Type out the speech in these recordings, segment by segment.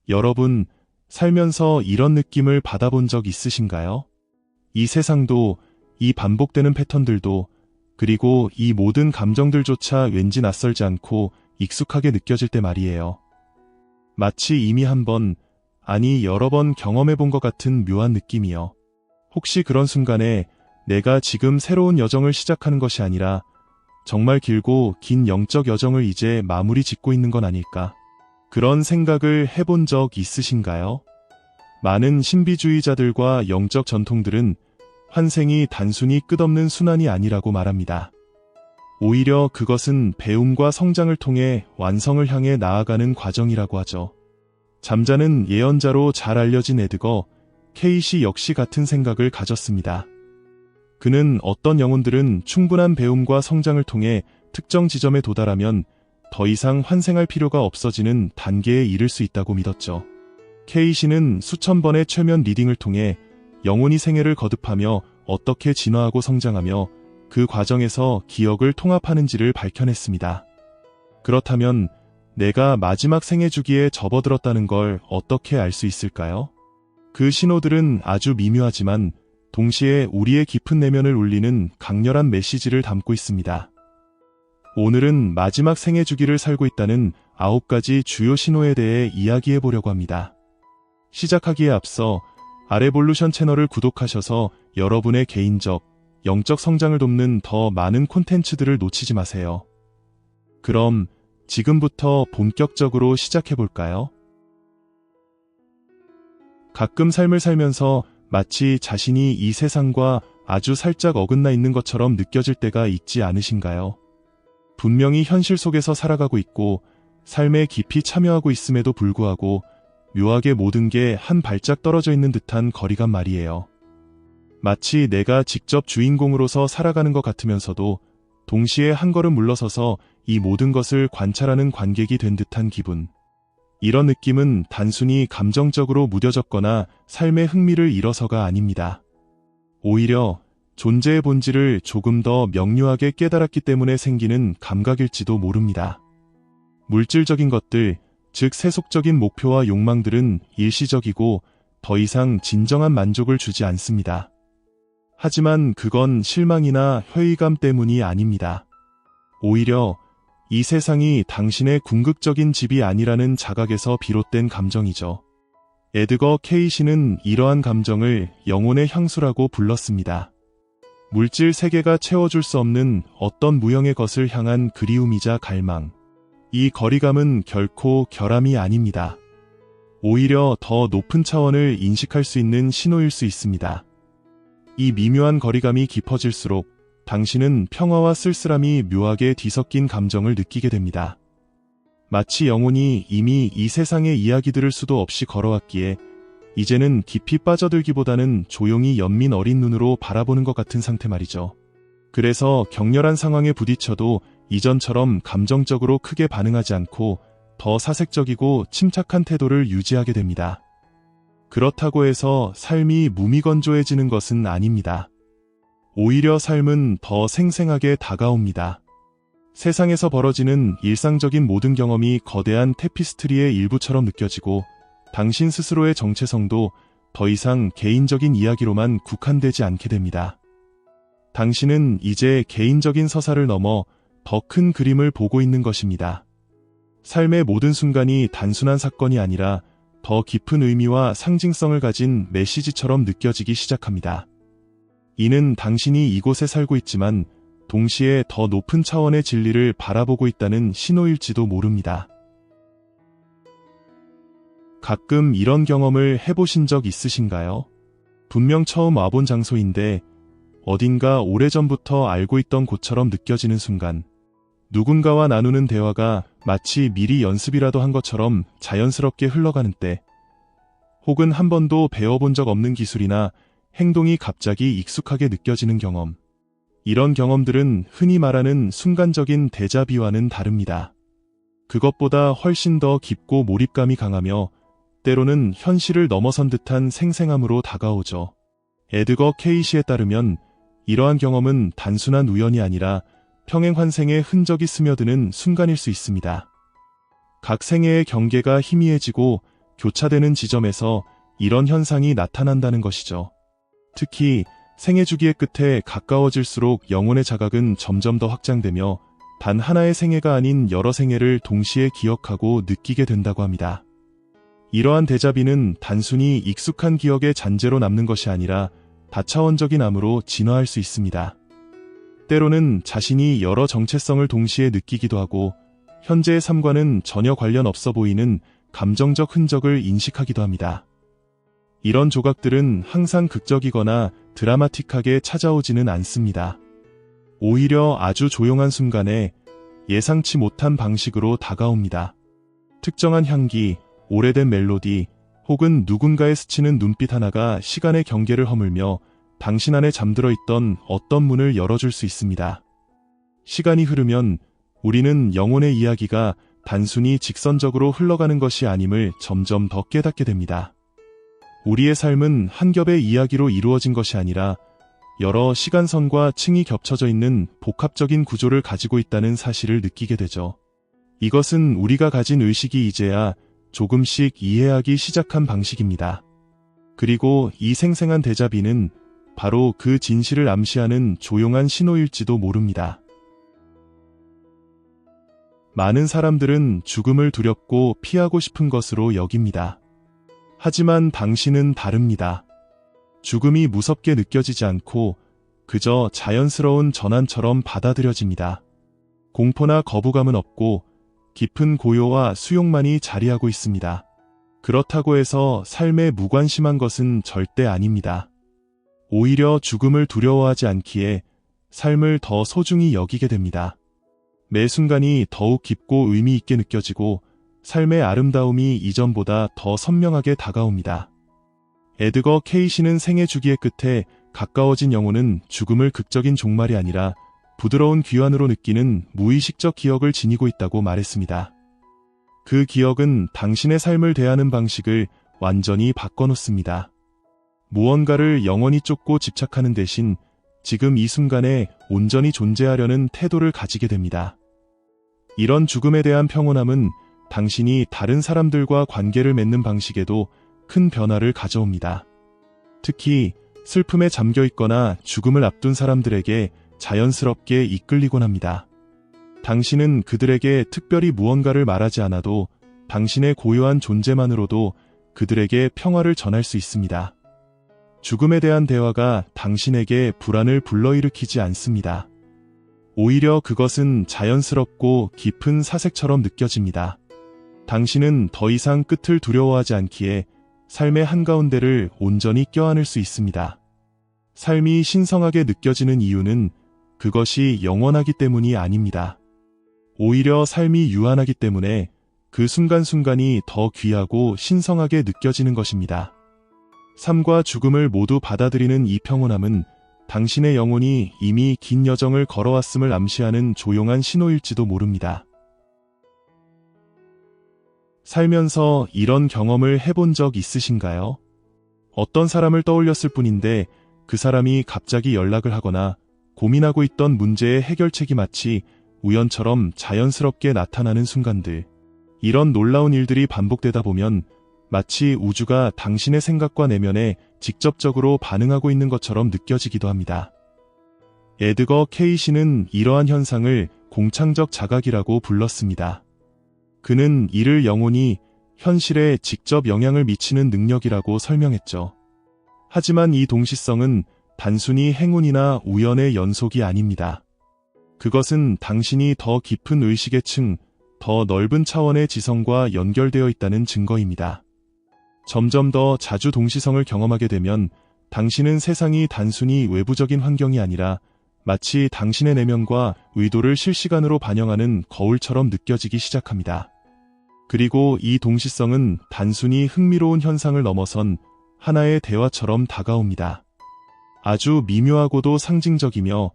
여러분, 살면서 이런 느낌을 받아본 적 있으신가요? 이 세상도, 이 반복되는 패턴들도, 그리고 이 모든 감정들조차 왠지 낯설지 않고 익숙하게 느껴질 때 말이에요. 마치 이미 한 번, 아니 여러 번 경험해본 것 같은 묘한 느낌이요. 혹시 그런 순간에 내가 지금 새로운 여정을 시작하는 것이 아니라 정말 길고 긴 영적 여정을 이제 마무리 짓고 있는 건 아닐까? 그런 생각을 해본 적 있으신가요? 많은 신비주의자들과 영적 전통들은 환생이 단순히 끝없는 순환이 아니라고 말합니다. 오히려 그것은 배움과 성장을 통해 완성을 향해 나아가는 과정이라고 하죠. 잠자는 예언자로 잘 알려진 에드거 케이시 역시 같은 생각을 가졌습니다. 그는 어떤 영혼들은 충분한 배움과 성장을 통해 특정 지점에 도달하면 더 이상 환생할 필요가 없어지는 단계에 이를 수 있다고 믿었죠. 케이시는 수천 번의 최면 리딩을 통해 영혼이 생애를 거듭하며 어떻게 진화하고 성장하며 그 과정에서 기억을 통합하는지를 밝혀냈습니다. 그렇다면 내가 마지막 생애 주기에 접어들었다는 걸 어떻게 알 수 있을까요? 그 신호들은 아주 미묘하지만 동시에 우리의 깊은 내면을 울리는 강렬한 메시지를 담고 있습니다. 오늘은 마지막 생애 주기를 살고 있다는 9가지 주요 신호에 대해 이야기해 보려고 합니다. 시작하기에 앞서 아레볼루션 채널을 구독하셔서 여러분의 개인적, 영적 성장을 돕는 더 많은 콘텐츠들을 놓치지 마세요. 그럼 지금부터 본격적으로 시작해볼까요? 가끔 삶을 살면서 마치 자신이 이 세상과 아주 살짝 어긋나 있는 것처럼 느껴질 때가 있지 않으신가요? 분명히 현실 속에서 살아가고 있고 삶에 깊이 참여하고 있음에도 불구하고 묘하게 모든 게 한 발짝 떨어져 있는 듯한 거리감 말이에요. 마치 내가 직접 주인공으로서 살아가는 것 같으면서도 동시에 한 걸음 물러서서 이 모든 것을 관찰하는 관객이 된 듯한 기분. 이런 느낌은 단순히 감정적으로 무뎌졌거나 삶의 흥미를 잃어서가 아닙니다. 오히려 존재의 본질을 조금 더 명료하게 깨달았기 때문에 생기는 감각일지도 모릅니다. 물질적인 것들, 즉 세속적인 목표와 욕망들은 일시적이고 더 이상 진정한 만족을 주지 않습니다. 하지만 그건 실망이나 회의감 때문이 아닙니다. 오히려 이 세상이 당신의 궁극적인 집이 아니라는 자각에서 비롯된 감정이죠. 에드거 케이시는 이러한 감정을 영혼의 향수라고 불렀습니다. 물질 세계가 채워줄 수 없는 어떤 무형의 것을 향한 그리움이자 갈망. 이 거리감은 결코 결함이 아닙니다. 오히려 더 높은 차원을 인식할 수 있는 신호일 수 있습니다. 이 미묘한 거리감이 깊어질수록 당신은 평화와 쓸쓸함이 묘하게 뒤섞인 감정을 느끼게 됩니다. 마치 영혼이 이미 이 세상의 이야기들을 수도 없이 걸어왔기에 이제는 깊이 빠져들기보다는 조용히 연민 어린 눈으로 바라보는 것 같은 상태 말이죠. 그래서 격렬한 상황에 부딪혀도 이전처럼 감정적으로 크게 반응하지 않고 더 사색적이고 침착한 태도를 유지하게 됩니다. 그렇다고 해서 삶이 무미건조해지는 것은 아닙니다. 오히려 삶은 더 생생하게 다가옵니다. 세상에서 벌어지는 일상적인 모든 경험이 거대한 테피스트리의 일부처럼 느껴지고 당신 스스로의 정체성도 더 이상 개인적인 이야기로만 국한되지 않게 됩니다. 당신은 이제 개인적인 서사를 넘어 더 큰 그림을 보고 있는 것입니다. 삶의 모든 순간이 단순한 사건이 아니라 더 깊은 의미와 상징성을 가진 메시지처럼 느껴지기 시작합니다. 이는 당신이 이곳에 살고 있지만 동시에 더 높은 차원의 진리를 바라보고 있다는 신호일지도 모릅니다. 가끔 이런 경험을 해보신 적 있으신가요? 분명 처음 와본 장소인데 어딘가 오래전부터 알고 있던 곳처럼 느껴지는 순간, 누군가와 나누는 대화가 마치 미리 연습이라도 한 것처럼 자연스럽게 흘러가는 때, 혹은 한 번도 배워본 적 없는 기술이나 행동이 갑자기 익숙하게 느껴지는 경험. 이런 경험들은 흔히 말하는 순간적인 데자비와는 다릅니다. 그것보다 훨씬 더 깊고 몰입감이 강하며 때로는 현실을 넘어선 듯한 생생함으로 다가오죠. 에드거 케이시에 따르면 이러한 경험은 단순한 우연이 아니라 평행환생의 흔적이 스며드는 순간일 수 있습니다. 각 생애의 경계가 희미해지고 교차되는 지점에서 이런 현상이 나타난다는 것이죠. 특히 생애 주기의 끝에 가까워질수록 영혼의 자각은 점점 더 확장되며 단 하나의 생애가 아닌 여러 생애를 동시에 기억하고 느끼게 된다고 합니다. 이러한 데자비는 단순히 익숙한 기억의 잔재로 남는 것이 아니라 다차원적인 암으로 진화할 수 있습니다. 때로는 자신이 여러 정체성을 동시에 느끼기도 하고 현재의 삶과는 전혀 관련 없어 보이는 감정적 흔적을 인식하기도 합니다. 이런 조각들은 항상 극적이거나 드라마틱하게 찾아오지는 않습니다. 오히려 아주 조용한 순간에 예상치 못한 방식으로 다가옵니다. 특정한 향기, 오래된 멜로디, 혹은 누군가의 스치는 눈빛 하나가 시간의 경계를 허물며 당신 안에 잠들어 있던 어떤 문을 열어줄 수 있습니다. 시간이 흐르면 우리는 영혼의 이야기가 단순히 직선적으로 흘러가는 것이 아님을 점점 더 깨닫게 됩니다. 우리의 삶은 한 겹의 이야기로 이루어진 것이 아니라 여러 시간선과 층이 겹쳐져 있는 복합적인 구조를 가지고 있다는 사실을 느끼게 되죠. 이것은 우리가 가진 의식이 이제야 조금씩 이해하기 시작한 방식입니다. 그리고 이 생생한 데자비는 바로 그 진실을 암시하는 조용한 신호일지도 모릅니다. 많은 사람들은 죽음을 두렵고 피하고 싶은 것으로 여깁니다. 하지만 당신은 다릅니다. 죽음이 무섭게 느껴지지 않고 그저 자연스러운 전환처럼 받아들여집니다. 공포나 거부감은 없고 깊은 고요와 수용만이 자리하고 있습니다. 그렇다고 해서 삶에 무관심한 것은 절대 아닙니다. 오히려 죽음을 두려워하지 않기에 삶을 더 소중히 여기게 됩니다. 매 순간이 더욱 깊고 의미 있게 느껴지고 삶의 아름다움이 이전보다 더 선명하게 다가옵니다. 에드거 케이시는 생애 주기의 끝에 가까워진 영혼은 죽음을 극적인 종말이 아니라 부드러운 귀환으로 느끼는 무의식적 기억을 지니고 있다고 말했습니다. 그 기억은 당신의 삶을 대하는 방식을 완전히 바꿔놓습니다. 무언가를 영원히 쫓고 집착하는 대신 지금 이 순간에 온전히 존재하려는 태도를 가지게 됩니다. 이런 죽음에 대한 평온함은 당신이 다른 사람들과 관계를 맺는 방식에도 큰 변화를 가져옵니다. 특히 슬픔에 잠겨 있거나 죽음을 앞둔 사람들에게 자연스럽게 이끌리곤 합니다. 당신은 그들에게 특별히 무언가를 말하지 않아도 당신의 고요한 존재만으로도 그들에게 평화를 전할 수 있습니다. 죽음에 대한 대화가 당신에게 불안을 불러일으키지 않습니다. 오히려 그것은 자연스럽고 깊은 사색처럼 느껴집니다. 당신은 더 이상 끝을 두려워하지 않기에 삶의 한가운데를 온전히 껴안을 수 있습니다. 삶이 신성하게 느껴지는 이유는 그것이 영원하기 때문이 아닙니다. 오히려 삶이 유한하기 때문에 그 순간순간이 더 귀하고 신성하게 느껴지는 것입니다. 삶과 죽음을 모두 받아들이는 이 평온함은 당신의 영혼이 이미 긴 여정을 걸어왔음을 암시하는 조용한 신호일지도 모릅니다. 살면서 이런 경험을 해본 적 있으신가요? 어떤 사람을 떠올렸을 뿐인데 그 사람이 갑자기 연락을 하거나 고민하고 있던 문제의 해결책이 마치 우연처럼 자연스럽게 나타나는 순간들. 이런 놀라운 일들이 반복되다 보면 마치 우주가 당신의 생각과 내면에 직접적으로 반응하고 있는 것처럼 느껴지기도 합니다. 에드거 케이시는 이러한 현상을 공창적 자각이라고 불렀습니다. 그는 이를 영혼이 현실에 직접 영향을 미치는 능력이라고 설명했죠. 하지만 이 동시성은 단순히 행운이나 우연의 연속이 아닙니다. 그것은 당신이 더 깊은 의식의 층, 더 넓은 차원의 지성과 연결되어 있다는 증거입니다. 점점 더 자주 동시성을 경험하게 되면 당신은 세상이 단순히 외부적인 환경이 아니라 마치 당신의 내면과 의도를 실시간으로 반영하는 거울처럼 느껴지기 시작합니다. 그리고 이 동시성은 단순히 흥미로운 현상을 넘어선 하나의 대화처럼 다가옵니다. 아주 미묘하고도 상징적이며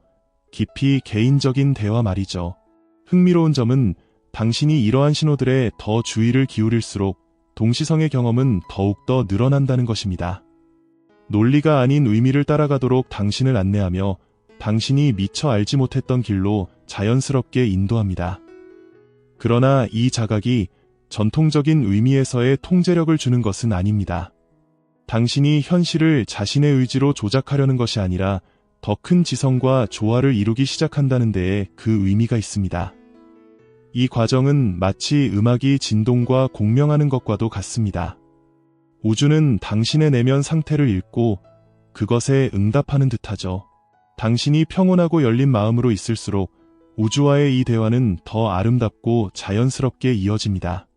깊이 개인적인 대화 말이죠. 흥미로운 점은 당신이 이러한 신호들에 더 주의를 기울일수록 동시성의 경험은 더욱더 늘어난다는 것입니다. 논리가 아닌 의미를 따라가도록 당신을 안내하며 당신이 미처 알지 못했던 길로 자연스럽게 인도합니다. 그러나 이 자각이 전통적인 의미에서의 통제력을 주는 것은 아닙니다. 당신이 현실을 자신의 의지로 조작하려는 것이 아니라 더 큰 지성과 조화를 이루기 시작한다는 데에 그 의미가 있습니다. 이 과정은 마치 음악이 진동과 공명하는 것과도 같습니다. 우주는 당신의 내면 상태를 읽고 그것에 응답하는 듯하죠. 당신이 평온하고 열린 마음으로 있을수록 우주와의 이 대화는 더 아름답고 자연스럽게 이어집니다.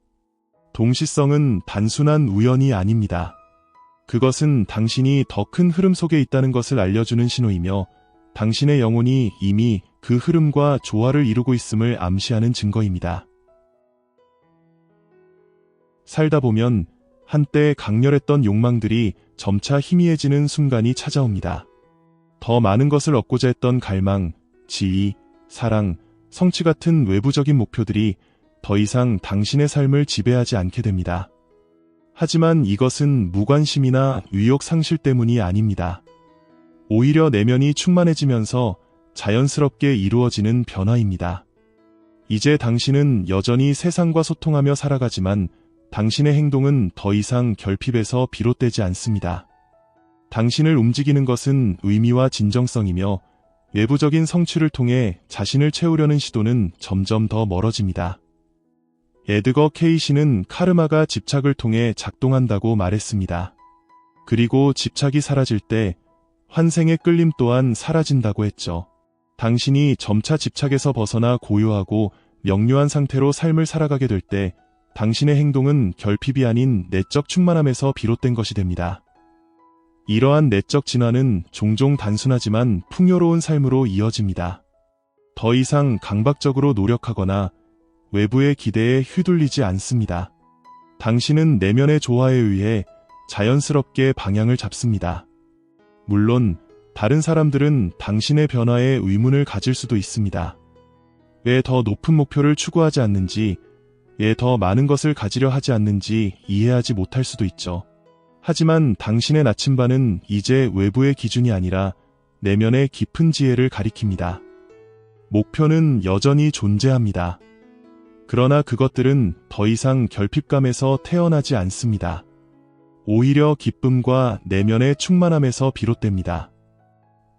동시성은 단순한 우연이 아닙니다. 그것은 당신이 더 큰 흐름 속에 있다는 것을 알려주는 신호이며 당신의 영혼이 이미 그 흐름과 조화를 이루고 있음을 암시하는 증거입니다. 살다 보면 한때 강렬했던 욕망들이 점차 희미해지는 순간이 찾아옵니다. 더 많은 것을 얻고자 했던 갈망, 지위, 사랑, 성취 같은 외부적인 목표들이 더 이상 당신의 삶을 지배하지 않게 됩니다. 하지만 이것은 무관심이나 의욕 상실 때문이 아닙니다. 오히려 내면이 충만해지면서 자연스럽게 이루어지는 변화입니다. 이제 당신은 여전히 세상과 소통하며 살아가지만 당신의 행동은 더 이상 결핍에서 비롯되지 않습니다. 당신을 움직이는 것은 의미와 진정성이며 외부적인 성취를 통해 자신을 채우려는 시도는 점점 더 멀어집니다. 에드거 케이시는 카르마가 집착을 통해 작동한다고 말했습니다. 그리고 집착이 사라질 때 환생의 끌림 또한 사라진다고 했죠. 당신이 점차 집착에서 벗어나 고요하고 명료한 상태로 삶을 살아가게 될 때 당신의 행동은 결핍이 아닌 내적 충만함에서 비롯된 것이 됩니다. 이러한 내적 진화는 종종 단순하지만 풍요로운 삶으로 이어집니다. 더 이상 강박적으로 노력하거나 외부의 기대에 휘둘리지 않습니다. 당신은 내면의 조화에 의해 자연스럽게 방향을 잡습니다. 물론 다른 사람들은 당신의 변화에 의문을 가질 수도 있습니다. 왜 더 높은 목표를 추구하지 않는지, 왜 더 많은 것을 가지려 하지 않는지 이해하지 못할 수도 있죠. 하지만 당신의 나침반은 이제 외부의 기준이 아니라 내면의 깊은 지혜를 가리킵니다. 목표는 여전히 존재합니다. 그러나 그것들은 더 이상 결핍감에서 태어나지 않습니다. 오히려 기쁨과 내면의 충만함에서 비롯됩니다.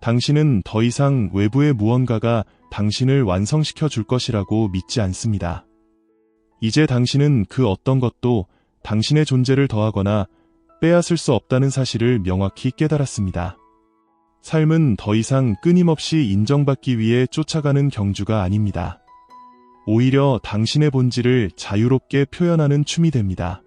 당신은 더 이상 외부의 무언가가 당신을 완성시켜 줄 것이라고 믿지 않습니다. 이제 당신은 그 어떤 것도 당신의 존재를 더하거나 빼앗을 수 없다는 사실을 명확히 깨달았습니다. 삶은 더 이상 끊임없이 인정받기 위해 쫓아가는 경주가 아닙니다. 오히려 당신의 본질을 자유롭게 표현하는 춤이 됩니다.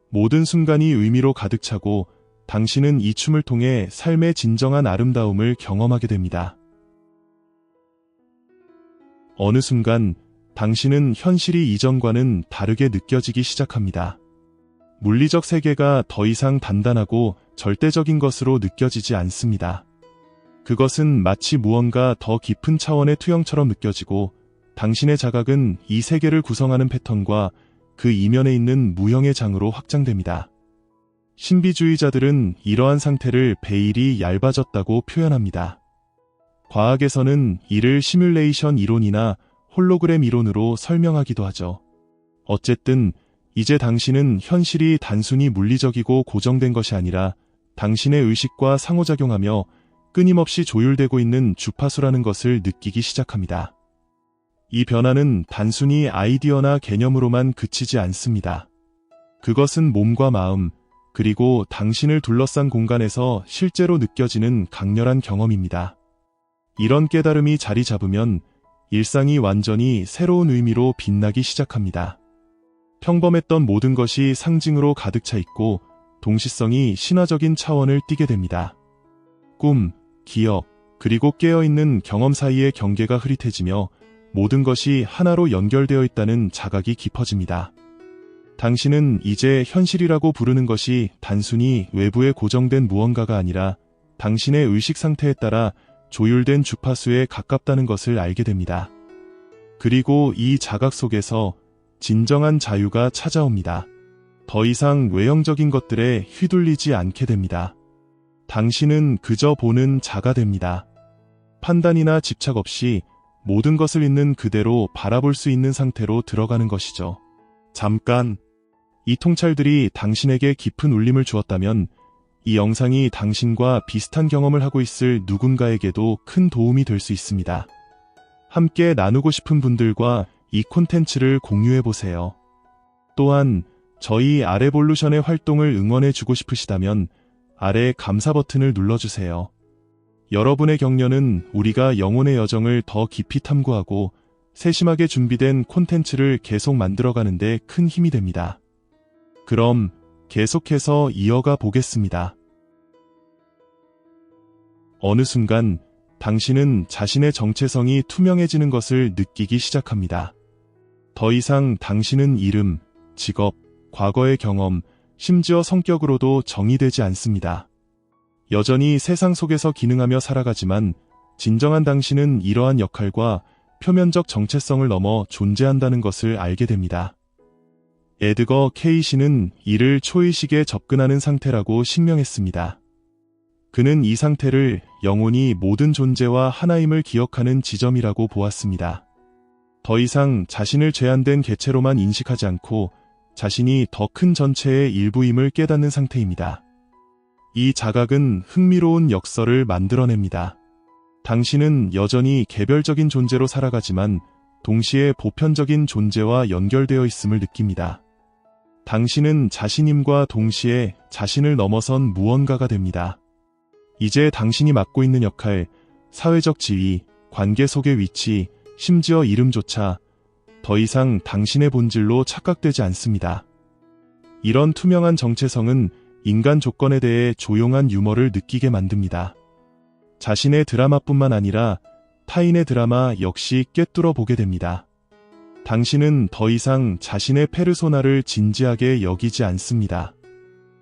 모든 순간이 의미로 가득 차고 당신은 이 춤을 통해 삶의 진정한 아름다움을 경험하게 됩니다. 어느 순간 당신은 현실이 이전과는 다르게 느껴지기 시작합니다. 물리적 세계가 더 이상 단단하고 절대적인 것으로 느껴지지 않습니다. 그것은 마치 무언가 더 깊은 차원의 투영처럼 느껴지고 당신의 자각은 이 세계를 구성하는 패턴과 그 이면에 있는 무형의 장으로 확장됩니다. 신비주의자들은 이러한 상태를 베일이 얇아졌다고 표현합니다. 과학에서는 이를 시뮬레이션 이론이나 홀로그램 이론으로 설명하기도 하죠. 어쨌든 이제 당신은 현실이 단순히 물리적이고 고정된 것이 아니라 당신의 의식과 상호작용하며 끊임없이 조율되고 있는 주파수라는 것을 느끼기 시작합니다. 이 변화는 단순히 아이디어나 개념으로만 그치지 않습니다. 그것은 몸과 마음, 그리고 당신을 둘러싼 공간에서 실제로 느껴지는 강렬한 경험입니다. 이런 깨달음이 자리 잡으면 일상이 완전히 새로운 의미로 빛나기 시작합니다. 평범했던 모든 것이 상징으로 가득 차 있고 동시성이 신화적인 차원을 띠게 됩니다. 꿈, 기억, 그리고 깨어있는 경험 사이의 경계가 흐릿해지며 모든 것이 하나로 연결되어 있다는 자각이 깊어집니다. 당신은 이제 현실이라고 부르는 것이 단순히 외부에 고정된 무언가가 아니라 당신의 의식 상태에 따라 조율된 주파수에 가깝다는 것을 알게 됩니다. 그리고 이 자각 속에서 진정한 자유가 찾아옵니다. 더 이상 외형적인 것들에 휘둘리지 않게 됩니다. 당신은 그저 보는 자가 됩니다. 판단이나 집착 없이 모든 것을 있는 그대로 바라볼 수 있는 상태로 들어가는 것이죠. 잠깐. 이 통찰들이 당신에게 깊은 울림을 주었다면 이 영상이 당신과 비슷한 경험을 하고 있을 누군가에게도 큰 도움이 될 수 있습니다. 함께 나누고 싶은 분들과 이 콘텐츠를 공유해보세요. 또한 저희 아레볼루션의 활동을 응원해주고 싶으시다면 아래 감사 버튼을 눌러주세요. 여러분의 격려는 우리가 영혼의 여정을 더 깊이 탐구하고 세심하게 준비된 콘텐츠를 계속 만들어가는데 큰 힘이 됩니다. 그럼 계속해서 이어가 보겠습니다. 어느 순간 당신은 자신의 정체성이 투명해지는 것을 느끼기 시작합니다. 더 이상 당신은 이름, 직업, 과거의 경험, 심지어 성격으로도 정의되지 않습니다. 여전히 세상 속에서 기능하며 살아가지만 진정한 당신은 이러한 역할과 표면적 정체성을 넘어 존재한다는 것을 알게 됩니다. 에드거 케이시는 이를 초의식에 접근하는 상태라고 신명했습니다. 그는 이 상태를 영혼이 모든 존재와 하나임을 기억하는 지점이라고 보았습니다. 더 이상 자신을 제한된 개체로만 인식하지 않고 자신이 더 큰 전체의 일부임을 깨닫는 상태입니다. 이 자각은 흥미로운 역설을 만들어냅니다. 당신은 여전히 개별적인 존재로 살아가지만 동시에 보편적인 존재와 연결되어 있음을 느낍니다. 당신은 자신임과 동시에 자신을 넘어선 무언가가 됩니다. 이제 당신이 맡고 있는 역할, 사회적 지위, 관계 속의 위치, 심지어 이름조차 더 이상 당신의 본질로 착각되지 않습니다. 이런 투명한 정체성은 인간 조건에 대해 조용한 유머를 느끼게 만듭니다. 자신의 드라마뿐만 아니라 타인의 드라마 역시 꿰뚫어 보게 됩니다. 당신은 더 이상 자신의 페르소나를 진지하게 여기지 않습니다.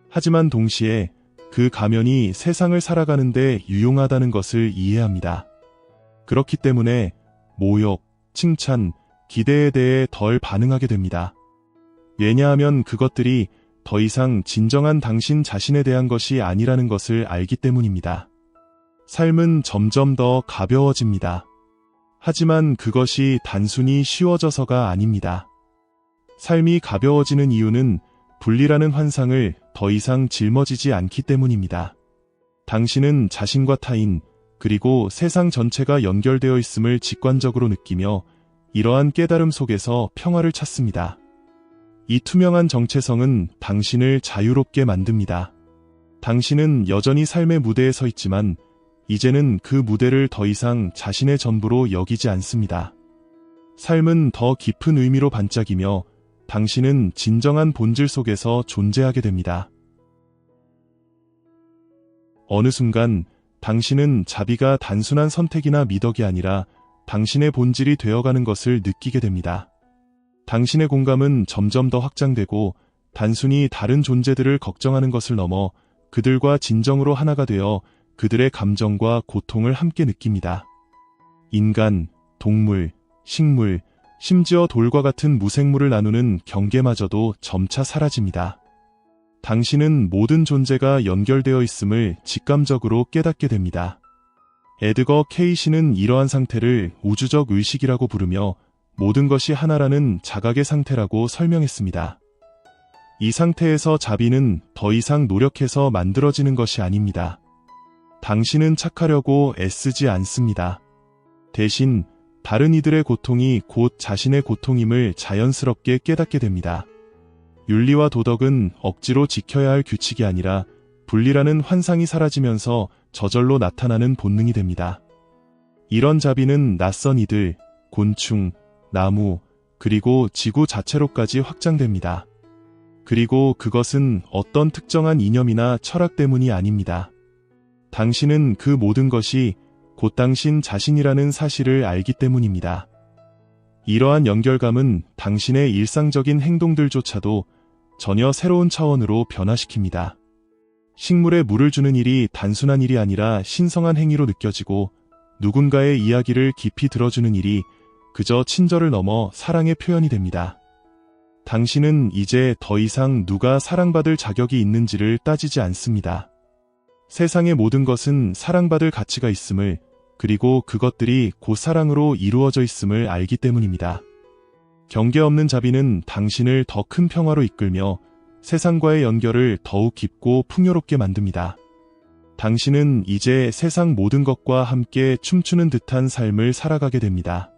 하지만 동시에 그 가면이 세상을 살아가는데 유용하다는 것을 이해합니다. 그렇기 때문에 모욕, 칭찬, 기대에 대해 덜 반응하게 됩니다. 왜냐하면 그것들이 더 이상 진정한 당신 자신에 대한 것이 아니라는 것을 알기 때문입니다. 삶은 점점 더 가벼워집니다. 하지만 그것이 단순히 쉬워져서가 아닙니다. 삶이 가벼워지는 이유는 분리라는 환상을 더 이상 짊어지지 않기 때문입니다. 당신은 자신과 타인, 그리고 세상 전체가 연결되어 있음을 직관적으로 느끼며 이러한 깨달음 속에서 평화를 찾습니다. 이 투명한 정체성은 당신을 자유롭게 만듭니다. 당신은 여전히 삶의 무대에 서 있지만 이제는 그 무대를 더 이상 자신의 전부로 여기지 않습니다. 삶은 더 깊은 의미로 반짝이며 당신은 진정한 본질 속에서 존재하게 됩니다. 어느 순간 당신은 자비가 단순한 선택이나 미덕이 아니라 당신의 본질이 되어가는 것을 느끼게 됩니다. 당신의 공감은 점점 더 확장되고 단순히 다른 존재들을 걱정하는 것을 넘어 그들과 진정으로 하나가 되어 그들의 감정과 고통을 함께 느낍니다. 인간, 동물, 식물, 심지어 돌과 같은 무생물을 나누는 경계마저도 점차 사라집니다. 당신은 모든 존재가 연결되어 있음을 직감적으로 깨닫게 됩니다. 에드거 케이시는 이러한 상태를 우주적 의식이라고 부르며 모든 것이 하나라는 자각의 상태라고 설명했습니다. 이 상태에서 자비는 더 이상 노력해서 만들어지는 것이 아닙니다. 당신은 착하려고 애쓰지 않습니다. 대신 다른 이들의 고통이 곧 자신의 고통임을 자연스럽게 깨닫게 됩니다. 윤리와 도덕은 억지로 지켜야 할 규칙이 아니라 분리라는 환상이 사라지면서 저절로 나타나는 본능이 됩니다. 이런 자비는 낯선 이들, 곤충, 나무, 그리고 지구 자체로까지 확장됩니다. 그리고 그것은 어떤 특정한 이념이나 철학 때문이 아닙니다. 당신은 그 모든 것이 곧 당신 자신이라는 사실을 알기 때문입니다. 이러한 연결감은 당신의 일상적인 행동들조차도 전혀 새로운 차원으로 변화시킵니다. 식물에 물을 주는 일이 단순한 일이 아니라 신성한 행위로 느껴지고 누군가의 이야기를 깊이 들어주는 일이 그저 친절을 넘어 사랑의 표현이 됩니다. 당신은 이제 더 이상 누가 사랑받을 자격이 있는지를 따지지 않습니다. 세상의 모든 것은 사랑받을 가치가 있음을, 그리고 그것들이 곧 사랑으로 이루어져 있음을 알기 때문입니다. 경계 없는 자비는 당신을 더 큰 평화로 이끌며 세상과의 연결을 더욱 깊고 풍요롭게 만듭니다. 당신은 이제 세상 모든 것과 함께 춤추는 듯한 삶을 살아가게 됩니다.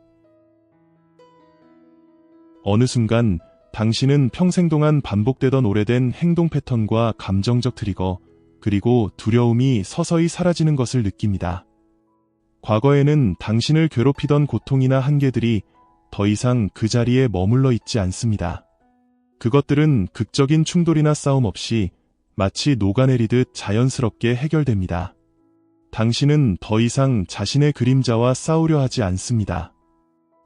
어느 순간 당신은 평생 동안 반복되던 오래된 행동 패턴과 감정적 트리거, 그리고 두려움이 서서히 사라지는 것을 느낍니다. 과거에는 당신을 괴롭히던 고통이나 한계들이 더 이상 그 자리에 머물러 있지 않습니다. 그것들은 극적인 충돌이나 싸움 없이 마치 녹아내리듯 자연스럽게 해결됩니다. 당신은 더 이상 자신의 그림자와 싸우려 하지 않습니다.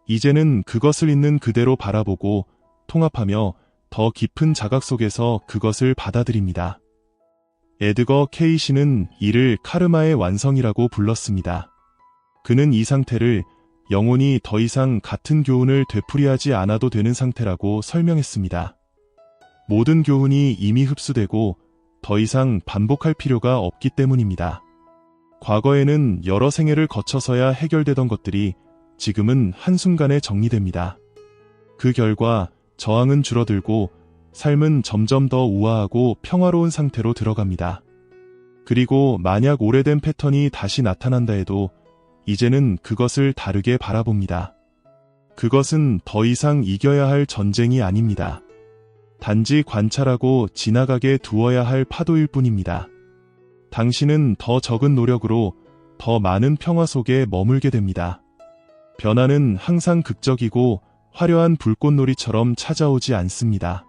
이제는 그것을 있는 그대로 바라보고 통합하며 더 깊은 자각 속에서 그것을 받아들입니다. 에드거 케이시는 이를 카르마의 완성이라고 불렀습니다. 그는 이 상태를 영혼이 더 이상 같은 교훈을 되풀이하지 않아도 되는 상태라고 설명했습니다. 모든 교훈이 이미 흡수되고 더 이상 반복할 필요가 없기 때문입니다. 과거에는 여러 생애를 거쳐서야 해결되던 것들이 지금은 한순간에 정리됩니다. 그 결과 저항은 줄어들고 삶은 점점 더 우아하고 평화로운 상태로 들어갑니다. 그리고 만약 오래된 패턴이 다시 나타난다 해도 이제는 그것을 다르게 바라봅니다. 그것은 더 이상 이겨야 할 전쟁이 아닙니다. 단지 관찰하고 지나가게 두어야 할 파도일 뿐입니다. 당신은 더 적은 노력으로 더 많은 평화 속에 머물게 됩니다. 변화는 항상 극적이고 화려한 불꽃놀이처럼 찾아오지 않습니다.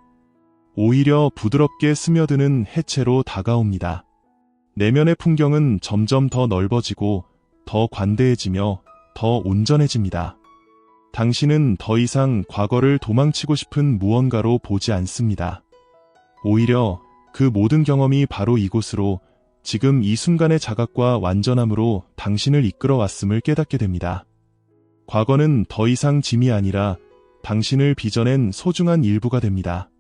오히려 부드럽게 스며드는 해체로 다가옵니다. 내면의 풍경은 점점 더 넓어지고 더 관대해지며 더 온전해집니다. 당신은 더 이상 과거를 도망치고 싶은 무언가로 보지 않습니다. 오히려 그 모든 경험이 바로 이곳으로 지금 이 순간의 자각과 완전함으로 당신을 이끌어 왔음을 깨닫게 됩니다. 과거는 더 이상 짐이 아니라 당신을 빚어낸 소중한 일부가 됩니다.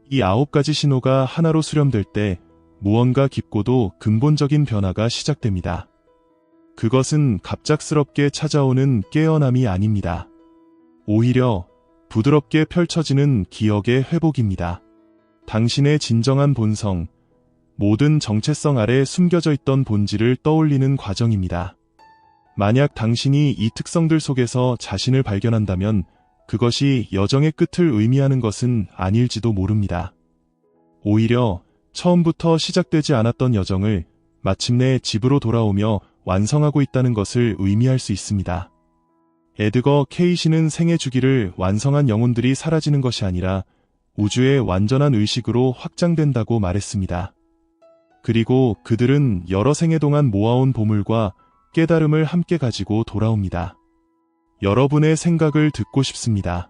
이 9가지 신호가 하나로 수렴될 때 무언가 깊고도 근본적인 변화가 시작됩니다. 그것은 갑작스럽게 찾아오는 깨어남이 아닙니다. 오히려 부드럽게 펼쳐지는 기억의 회복입니다. 당신의 진정한 본성, 모든 정체성 아래 숨겨져 있던 본질을 떠올리는 과정입니다. 만약 당신이 이 특성들 속에서 자신을 발견한다면 그것이 여정의 끝을 의미하는 것은 아닐지도 모릅니다. 오히려 처음부터 시작되지 않았던 여정을 마침내 집으로 돌아오며 완성하고 있다는 것을 의미할 수 있습니다. 에드거 케이시는 생의 주기를 완성한 영혼들이 사라지는 것이 아니라 우주의 완전한 의식으로 확장된다고 말했습니다. 그리고 그들은 여러 생애 동안 모아온 보물과 깨달음을 함께 가지고 돌아옵니다. 여러분의 생각을 듣고 싶습니다.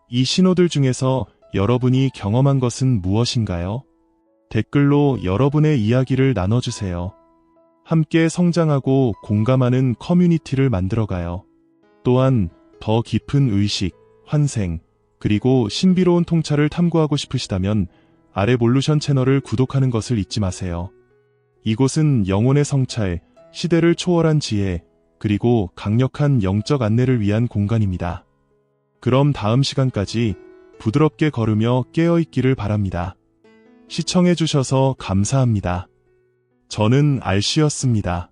이 신호들 중에서 여러분이 경험한 것은 무엇인가요? 댓글로 여러분의 이야기를 나눠주세요. 함께 성장하고 공감하는 커뮤니티를 만들어가요. 또한 더 깊은 의식, 환생, 그리고 신비로운 통찰을 탐구하고 싶으시다면 아레볼루션 채널을 구독하는 것을 잊지 마세요. 이곳은 영혼의 성찰, 시대를 초월한 지혜, 그리고 강력한 영적 안내를 위한 공간입니다. 그럼 다음 시간까지 부드럽게 걸으며 깨어있기를 바랍니다. 시청해주셔서 감사합니다. 저는 알씨였습니다.